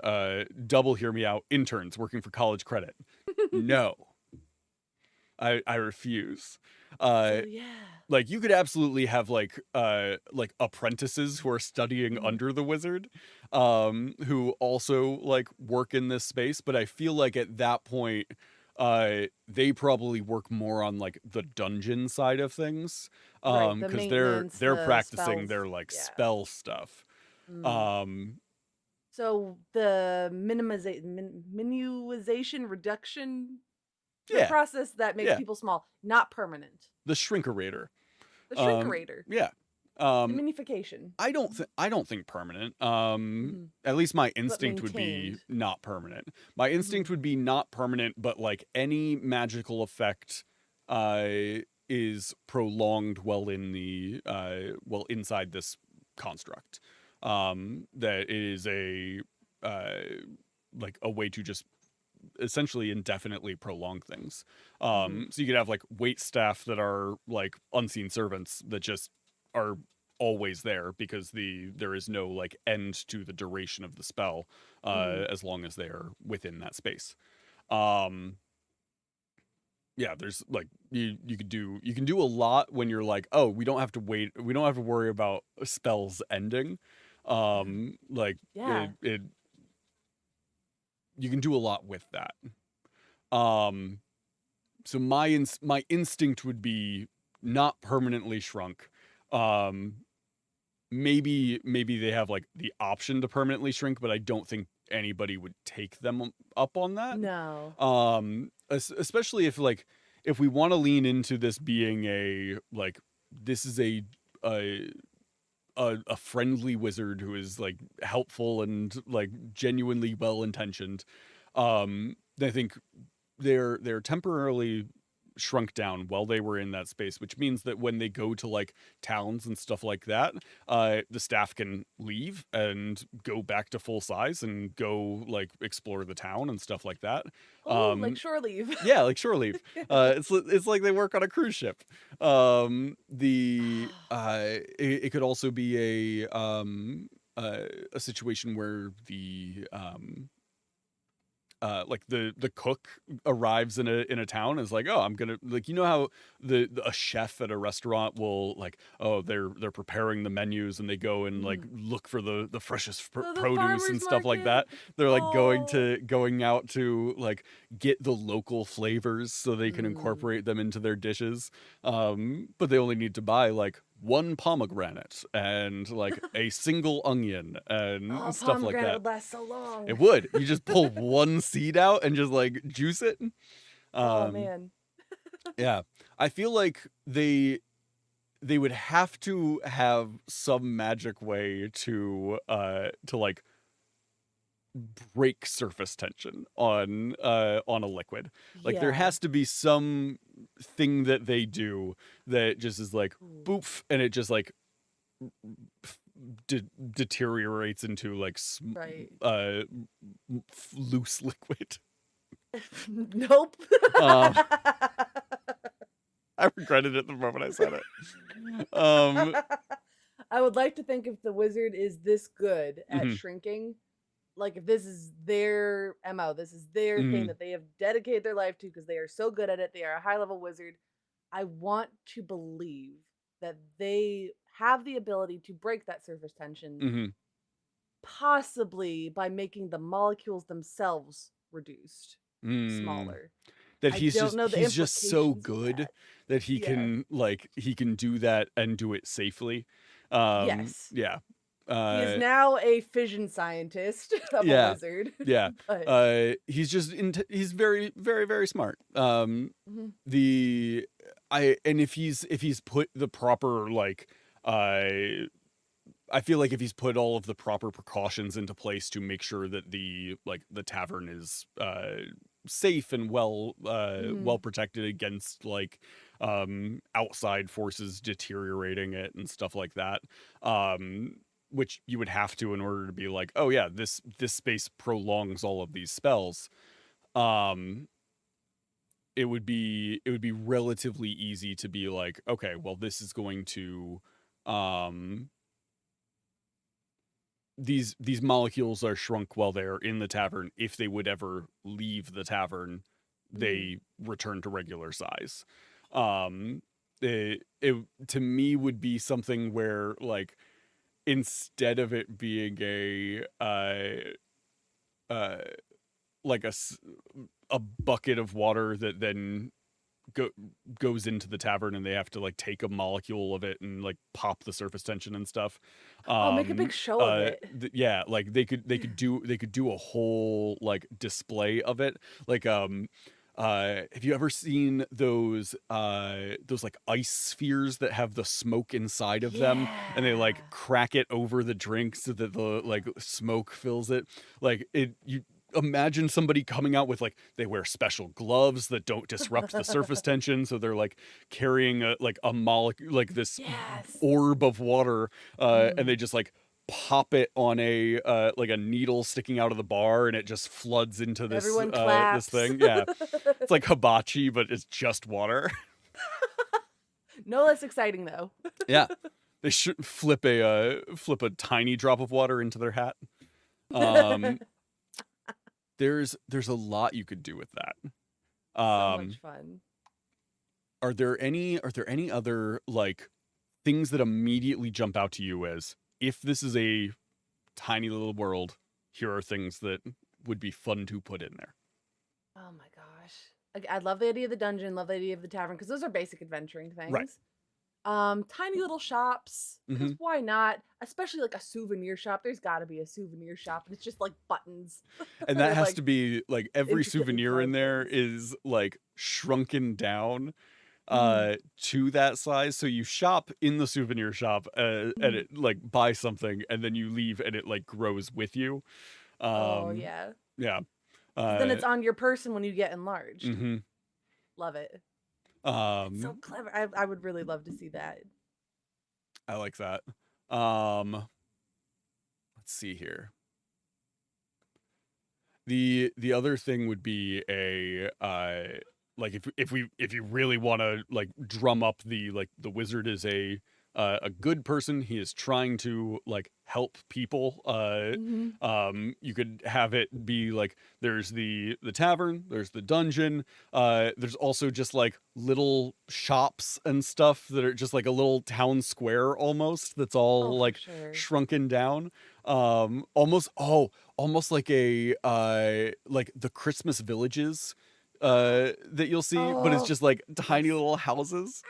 double hear me out, interns working for college credit. No, I refuse. Uh So yeah. like you could absolutely have like apprentices who are studying Mhm. under the wizard, who also like work in this space, but I feel like at that point they probably work more on like the dungeon side of things, Right, the because maintenance, they're the practicing spells. their like Yeah. spell stuff. Mm. um So the minimization reduction, the yeah, process that makes yeah, people small, not permanent. the shrinkerator. The um shrinkerator, yeah. the um minification, I don't think permanent. hmm At least my but instinct would be maintained. not permanent. My Hmm instinct would be not permanent, but like any magical effect is prolonged while in the well inside this construct. That it is a uh like a way to just essentially indefinitely prolong things. hmm So you could have like wait staff that are like unseen servants that just are always there because there is no like end to the duration of the spell, hmm as long as they are within that space. Um, yeah, there's like you can do a lot when you're like, oh, we don't have to worry about spells ending. Like Yeah. it you can do a lot with that. Um, so my instinct would be not permanently shrunk. Um, maybe they have like the option to permanently shrink, but I don't think anybody would take them up on that. No. Especially if we want to lean into this being a like this is a a friendly wizard who is like helpful and like genuinely well intentioned. I think they're temporarily shrunk down while they were in that space, which means that when they go to like towns and stuff like that, the staff can leave and go back to full size and go like explore the town and stuff like that. Oh, like um shore leave. yeah, like shore leave. It's like they work on a cruise ship. The it could also be a situation where the like the cook arrives in a town and is like, oh, I'm gonna like, you know how a chef at a restaurant will like, oh, they're preparing the menus and they go and like Mhm. look for the freshest So the produce and farmer's stuff like market. that. They're like Oh. going out to like get the local flavors so they can Mm. incorporate them into their dishes. But they only need to buy like one pomegranate and like a single onion and Oh, stuff like pomegranate that. would last so long. It would. You just pull one seed out and just like juice it. Oh Um, man. yeah, I feel like they would have to have some magic way to like break surface tension on a liquid. Like there Yeah. has to be some thing that they do that just is like Ooh. boof, and it just like deteriorates into like Right. loose liquid. Nope. Um, I regretted it the moment I said it. I would like to think if the wizard is this good at Mhm. shrinking, like if this is their MO, this is their thing Mhm. that they have dedicated their life to because they are so good at it, they are a high level wizard. I want to believe that they have the ability to break that surface tension, Mhm. possibly by making the molecules themselves reduced Mm. smaller. That I don't know the he's just so implications of good that. that Yeah. he can do that and do it safely. Yes. Yeah. He is Uh now a fission scientist of a yeah. wizard. Yeah. But He's just he's very very very smart. mhm, The I and if he's put the proper like uh I feel like if he's put all of the proper precautions into place to make sure that the tavern is safe and well mhm. protected against like outside forces deteriorating it and stuff like that, um which you would have to in order to be like, oh yeah, this space prolongs all of these spells. um it would be relatively easy to be like, okay, well this is going to um these molecules are shrunk while they're in the tavern. If they would ever leave the tavern, Mhm. they return to regular size. um it to me would be something where like instead of it being uh like a bucket of water that then go, goes into the tavern and they have to like take a molecule of it and like pop the surface tension and stuff. Oh, make a big show of it. Yeah, like they could do a whole like display of it. Like have you ever seen those like ice spheres that have the smoke inside of them and they like Yeah. crack it over the drink so that the like smoke fills it? Like it you imagine somebody coming out with like they wear special gloves that don't disrupt the surface tension, so they're like carrying a molecule like this Yes. orb of water, and Mhm. they just like pop it on a like a needle sticking out of the bar and it just floods into Everyone this claps. thing. Yeah, it's like hibachi but it's just water. No less exciting though. Yeah, they should flip a tiny drop of water into their hat. um there's a lot you could do with that. So much um fun. are there any other like things that immediately jump out to you as, if this is a tiny little world, here are things that would be fun to put in there? Oh my gosh. Like, I love the idea of the dungeon, love the idea of the tavern, because those are basic adventuring Right. things. Tiny little shops, because Hmm. why not? Especially like a souvenir shop. There's got to be a souvenir shop, and it's just like buttons And that or has like to be like every intricately souvenir in carved there things. is like shrunken down Mhm, to that size, so you shop in the souvenir shop and mhm. it like buy something and then you leave and it like grows with you. Oh um yeah, yeah. because then uh it's on your person when you get enlarged. mhm. Love it. It's so um clever. I would really love to see that. I like that. um let's see here. The other thing would be a like if you really want to like drum up the like the wizard is a good person, he is trying to like help people. Mhm. You could have it be like there's the tavern, there's the dungeon, there's also just like little shops and stuff that are just like a little town square almost, that's Oh, all for like sure. shrunken down. Almost like a like the Christmas villages that you'll see, but it's Oh, just like tiny yes. little houses.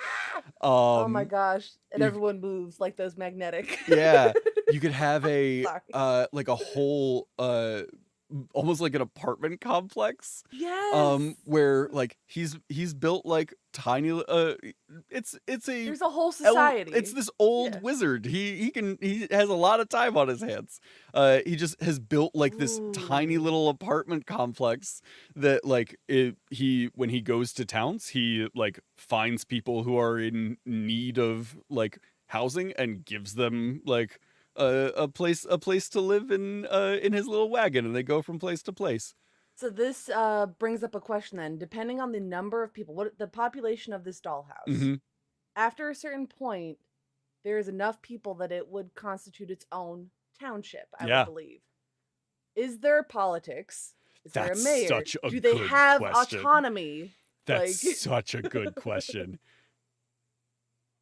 Oh my Um, gosh. And you everyone moves like those magnetic. Yeah, you could have a Sorry. like a whole almost like an apartment complex Yes. where like he's built like tiny it's a There's a whole it's society. this old Yeah. wizard. He has a lot of time on his hands. He just has built like this tiny Ooh. little apartment complex that like he when he goes to towns, he like finds people who are in need of like housing and gives them like a place to live in his little wagon, and they go from place to place. So this brings up a question then. Depending on the number of people, what the population of this dollhouse, Hmm. after a certain point, there is enough people that it would constitute its own township, I would Yeah, believe. Is there politics? Is there a that's mayor? such a Do they good have question. autonomy? That's Like, such a good question.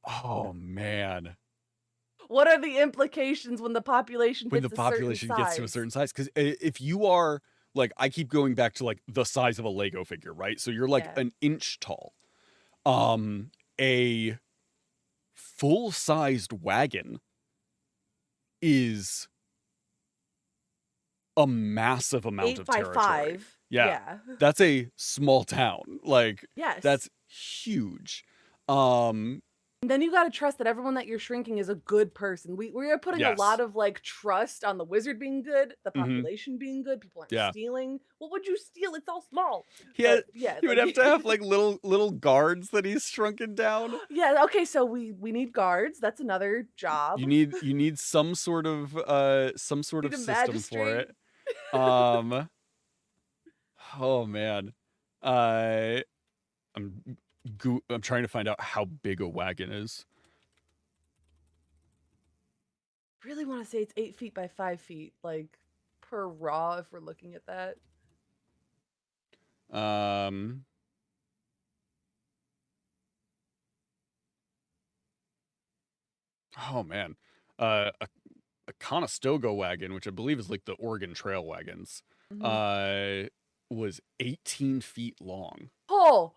Oh man, what are the implications when the population when the hits a certain population gets to a size? certain size, because if you are like, I keep going back to like the size of a Lego figure, right? So you're like Yeah. an inch tall. A full-sized wagon is a massive amount 8 of by territory. 5. Yeah. Yeah. That's a small town. Like Yes. that's huge. Um And then you got to trust that everyone that you're shrinking is a good person. We are putting a lot yes. of like trust on the wizard being good, the Mhm. population being good. People aren't Yeah. stealing. What would you steal? It's all small. He But yeah, he would like have to have like little guards that he's shrunken down. yeah. Okay, so we need guards. That's another job. You need some sort Need of a system for magistrate. it. Um oh man. I I'm I'm trying to find out how big a wagon is. Really want to say it's 8 feet by 5 feet, like per raw. If we're looking at that, Um oh man. A Conestoga wagon, which I believe is like the Oregon Trail wagons, hmm uh, was 18 feet long, oh,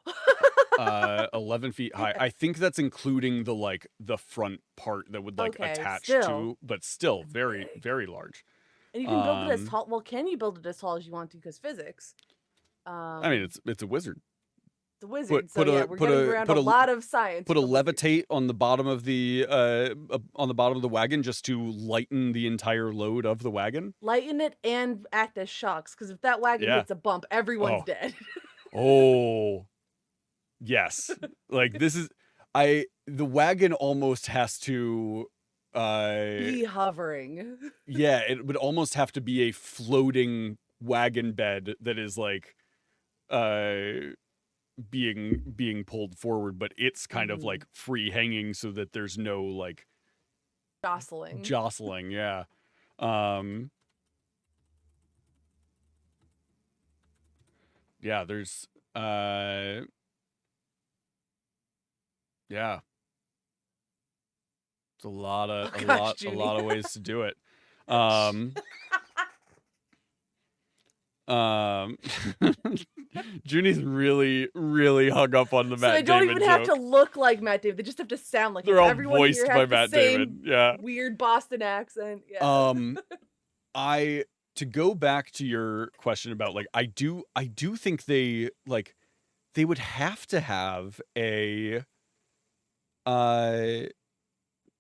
11 feet high. yeah. I think that's including the like the front part that would like Okay, attach still to, but still that's very, big. very large. And you can build it as Um, tall. Well, can you build it as tall as you want to? Because physics. I mean, it's a wizard. The wizard. So yeah, we're Put getting around a lot of science. put a with the wizard. levitate on the bottom of the wagon just to lighten the entire load of the wagon. Lighten it and act as shocks. Because if that wagon Yeah. hits a bump, everyone's Oh. dead. Oh. Yes. Like this is the wagon almost has to Be hovering. yeah, it would almost have to be a floating wagon bed that is like uh being pulled forward, but it's kind of Mhm. like free hanging so that there's no like Jostling. jostling, yeah. Um yeah, there's yeah, it's Oh gosh, a Junie. lot of ways to do it. Um Um, Junie's really hung up on the So they Matt don't Damon even have joke. to look like Matt Damon. They just have to sound like him. They're all Everyone voiced here by has the Matt same Damon. Yeah. weird Boston accent. Yeah. I to go back to your question about like I do think they like they would have to have a uh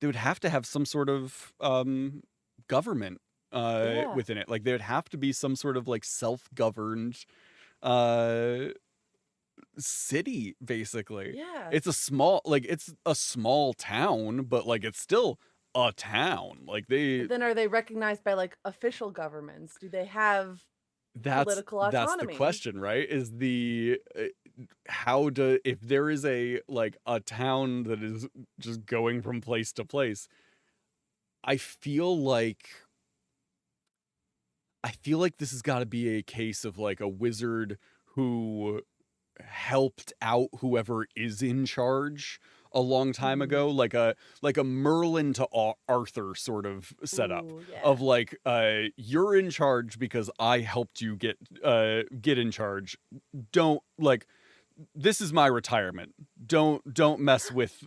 they would have to have some sort of government Yeah. within it. Like there would have to be some sort of like self-governed uh city basically. Yeah. It's a small town, but like it's still a town. Like But then are they recognized by like official governments? Do they have political that's the autonomy? question, right? Is the how do if there is a like a town that is just going from place to place, I feel like this has got to be a case of like a wizard who helped out whoever is in charge a long time ago, like a Merlin to Arthur sort of setup Ooh, yeah. of like you're in charge because I helped you get in charge. Don't like this is my retirement. Don't mess with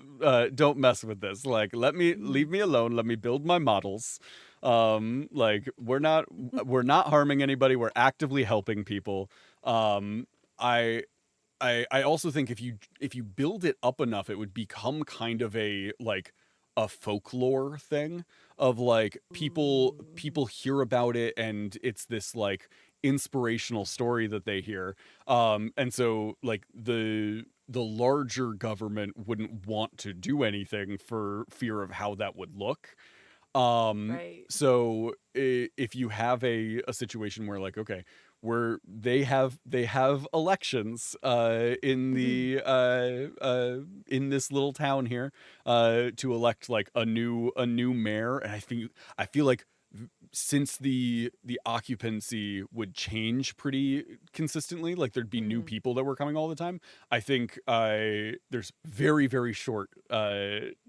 this. Like leave me alone. Let me build my models. Like we're not harming anybody. We're actively helping people. I I also think if you build it up enough, it would become kind of a like a folklore thing of like people hear about it and it's this like inspirational story that they hear. And so like the larger government wouldn't want to do anything for fear of how that would look. Right. So if you have a situation where like, okay, where they have elections in this little town here to elect like a new mayor, and I feel like since the occupancy would change pretty consistently, like there'd be new people that were coming all the time. I think there's very very short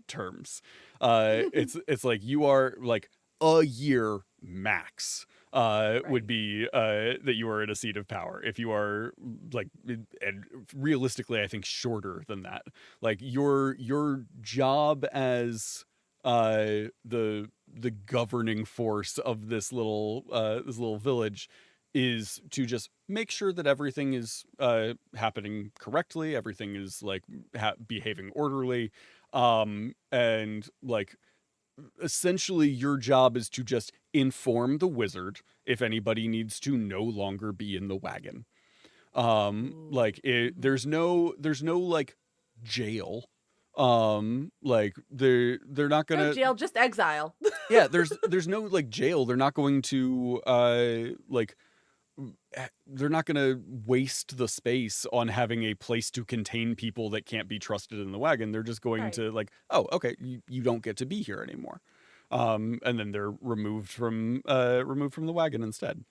terms. It's like you are like a year max would be that you are in a seat of power. If you are like, and realistically I think shorter than that, like your job as the governing force of this little village is to just make sure that everything is happening correctly, everything is like behaving orderly, and like essentially your job is to just inform the wizard if anybody needs to no longer be in the wagon. Like there's no like jail. Like they're not No gonna jail, just exile. yeah, there's no like jail. They're not going to like they're not going to waste the space on having a place to contain people that can't be trusted in the wagon. They're just going Right. to like, oh, okay, you don't get to be here anymore. And then they're removed from the wagon instead.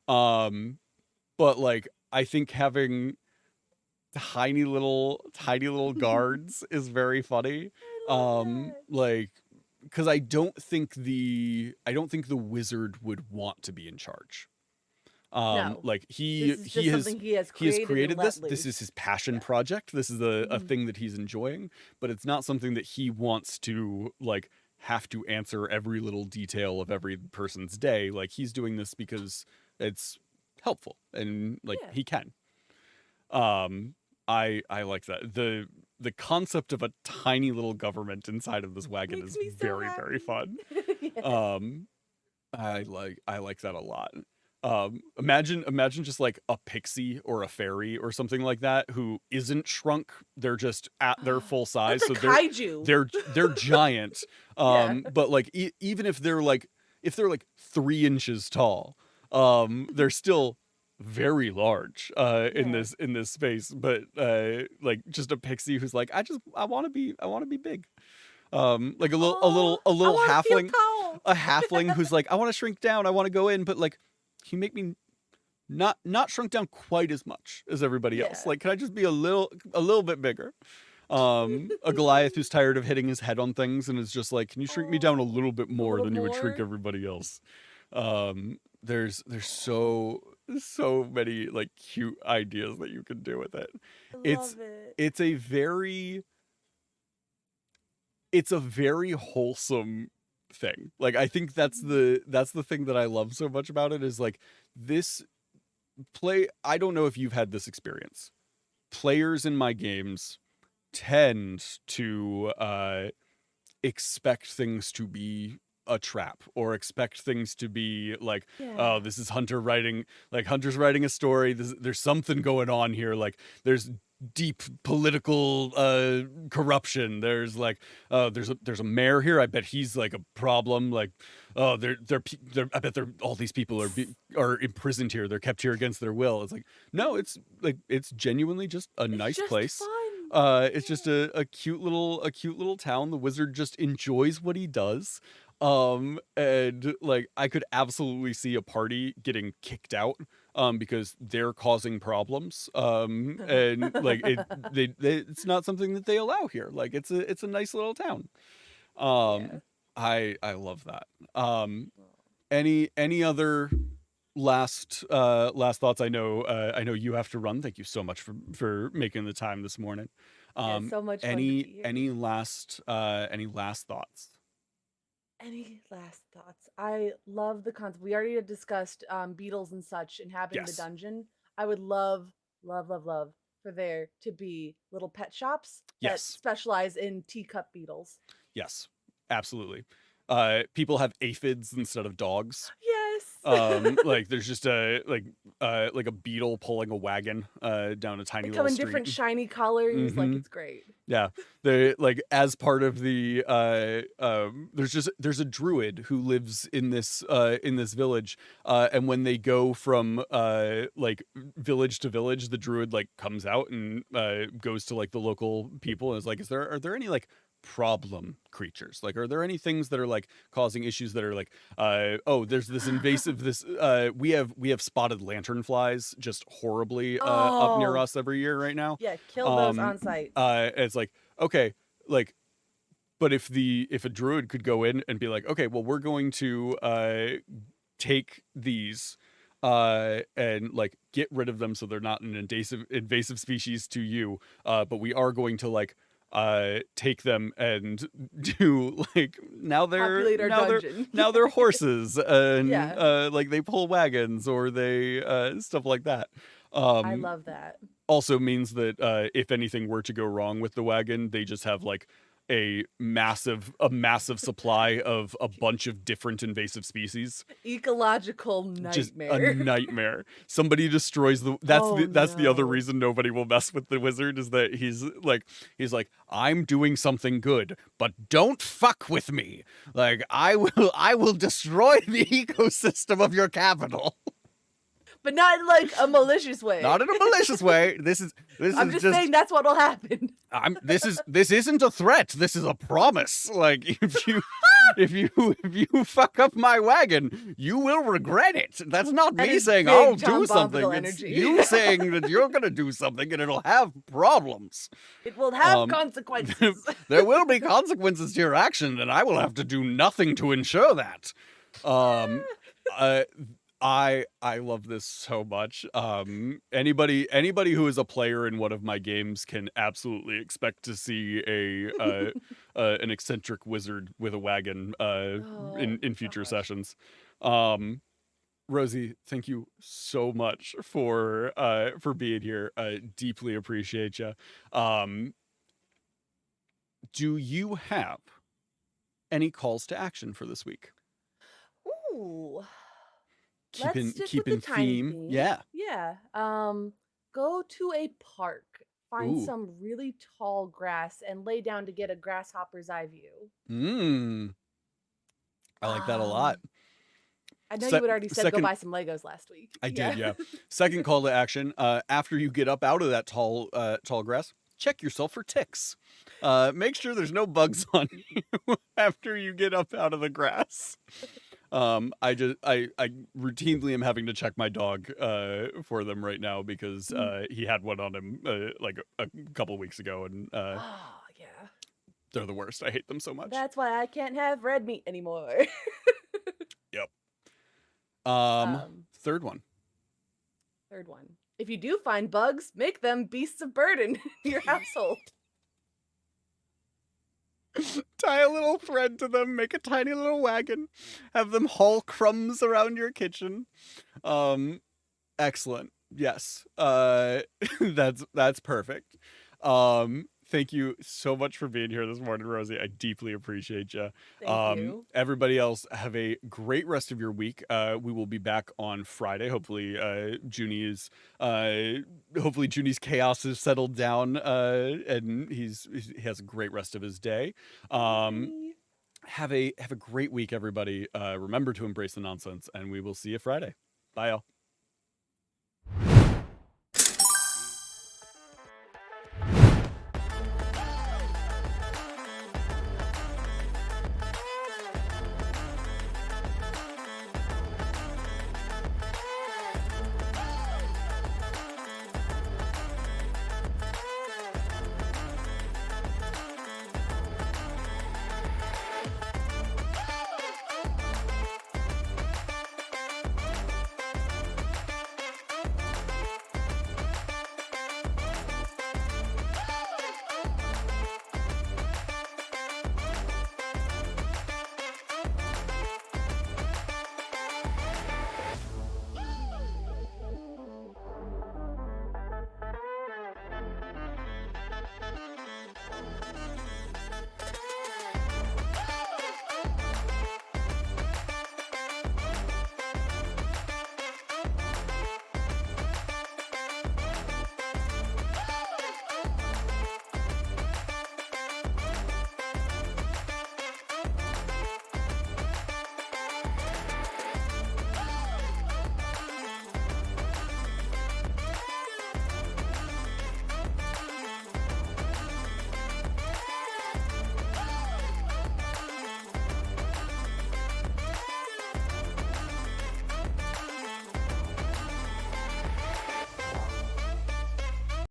But like I think having tiny little guards is very funny. I love that. Like because I don't think the wizard would want to be in charge. No. Like This he is just something he has has created created and this. let This is loose. his passion Yeah. project. This is a thing that he's enjoying, but it's not something that he wants to like have to answer every little detail of every person's day. Like he's doing this because it's helpful and like Yeah. he can. I like that. The concept of a tiny little government inside of this wagon Makes is me so very very fun. happy. Yes. I like that a lot. Imagine just like a pixie or a fairy or something like that who isn't shrunk. They're just at their full size, That's a so kaiju. they're giant. Yeah. But like even if they're like 3 inches tall, they're still very large in Yeah. this space. But like just a pixie who's like, I want to be big. Like a little Aw, I wanna feel halfling, tall. a halfling who's like, I want to shrink down, I want to go in, but like, can you make me not shrunk down quite as much as everybody else? Yeah. Like, can I just be a little bit bigger? A Goliath who's tired of hitting his head on things and is just like, can you shrink me down a little bit more little than you would shrink more? everybody else? There's so many like cute ideas that you can do with it. I It's love it. it's a very it's a very wholesome thing. Like I think that's the thing that I love so much about it is like this I don't know if you've had this experience. Players in my games tend to expect things to be a trap or expect things to be like, Yeah. oh, this is Hunter's writing a story, there's something going on here, like there's deep political corruption, there's like there's a mayor here, I bet he's like a problem, like oh they're I bet all these people are imprisoned here, they're kept here against their will. It's like no, it's like it's genuinely just a nice just place. fun. It's just a cute little town. The wizard just enjoys what he does. And like I could absolutely see a party getting kicked out because they're causing problems. And like it's not something that they allow here. Like it's a nice little town. Yeah. I love that. Any other last thoughts? I know you have to run. Thank you so much for making the time this morning. Yeah, so much fun to be here. Any last thoughts? Any last thoughts? I love the concept. We already had discussed beetles and such inhabiting the Yes. dungeon. I would love, love, love, love for there to be little pet shops that Yes. specialize in teacup beetles. Yes, absolutely. People have aphids instead of dogs. Yes. Like there's just a like a beetle pulling a wagon down a tiny They little come in street. different shiny colors. Like Mhm. it's great. Yeah, they like as part of the there's a druid who lives in this village, and when they go from like village to village, the druid like comes out and goes to like the local people and is like, are there any like problem creatures? Like, are there any things that are like causing issues that are like oh, there's this invasive we have spotted lanternflies just horribly up near Oh. us every year right now. Yeah, kill those on site. It's like, okay, like, but if a druid could go in and be like, okay, well, we're going to take these and like get rid of them so they're not an invasive species to you, but we are going to like take them and do like Populate our dungeon. now they're horses and Yeah. like they pull wagons or they stuff like that. I love that. Also means that if anything were to go wrong with the wagon, they just have like a massive supply of a bunch of different invasive species. Ecological nightmare. Just a nightmare. Somebody destroys that's the other no. reason nobody will mess with the wizard, is that he's like, I'm doing something good, but don't fuck with me. Like I will destroy the ecosystem of your capital. But not in like a malicious way. Not in a malicious way. This is I'm just saying that's what'll happen. This isn't a threat. This is a promise. Like if you fuck up my wagon, you will regret it. That's not That me is saying big I'll John do something. Bombadil It's energy. you saying that you're gonna do something and it'll have problems. It will have consequences. There will be consequences to your action, and I will have to do nothing to ensure that. I love this so much. Anybody who is a player in one of my games can absolutely expect to see an eccentric wizard with a wagon in future gosh. sessions. Rosie, thank you so much for being here. Deeply appreciate you. Do you have any calls to action for this week? Ooh. Keeping Let's stick with the tiny theme. theme. Yeah. Yeah. Go to a park. Find Ooh. some really tall grass and lay down to get a grasshopper's eye view. I like that a lot. I know you had already said second- go buy some Legos last week. I did, yeah. Second call to action. After you get up out of that tall grass, check yourself for ticks. Make sure there's no bugs on you after you get up out of the grass. I routinely am having to check my dog for them right now because he had one on him like a couple weeks ago, and Oh, yeah. they're the worst. I hate them so much. That's why I can't have red meat anymore. Yep. Third one. Third one. If you do find bugs, make them beasts of burden in your household. Tie a little thread to them, make a tiny little wagon, have them haul crumbs around your kitchen. Excellent. Yes. That's perfect. Thank you so much for being here this morning, Rosie. I deeply appreciate you. Thank you. Everybody else, have a great rest of your week. We will be back on Friday. Hopefully, Junie's chaos is settled down, and he has a great rest of his day. Have a great week, everybody. Remember to embrace the nonsense, and we will see you Friday. Bye, y'all.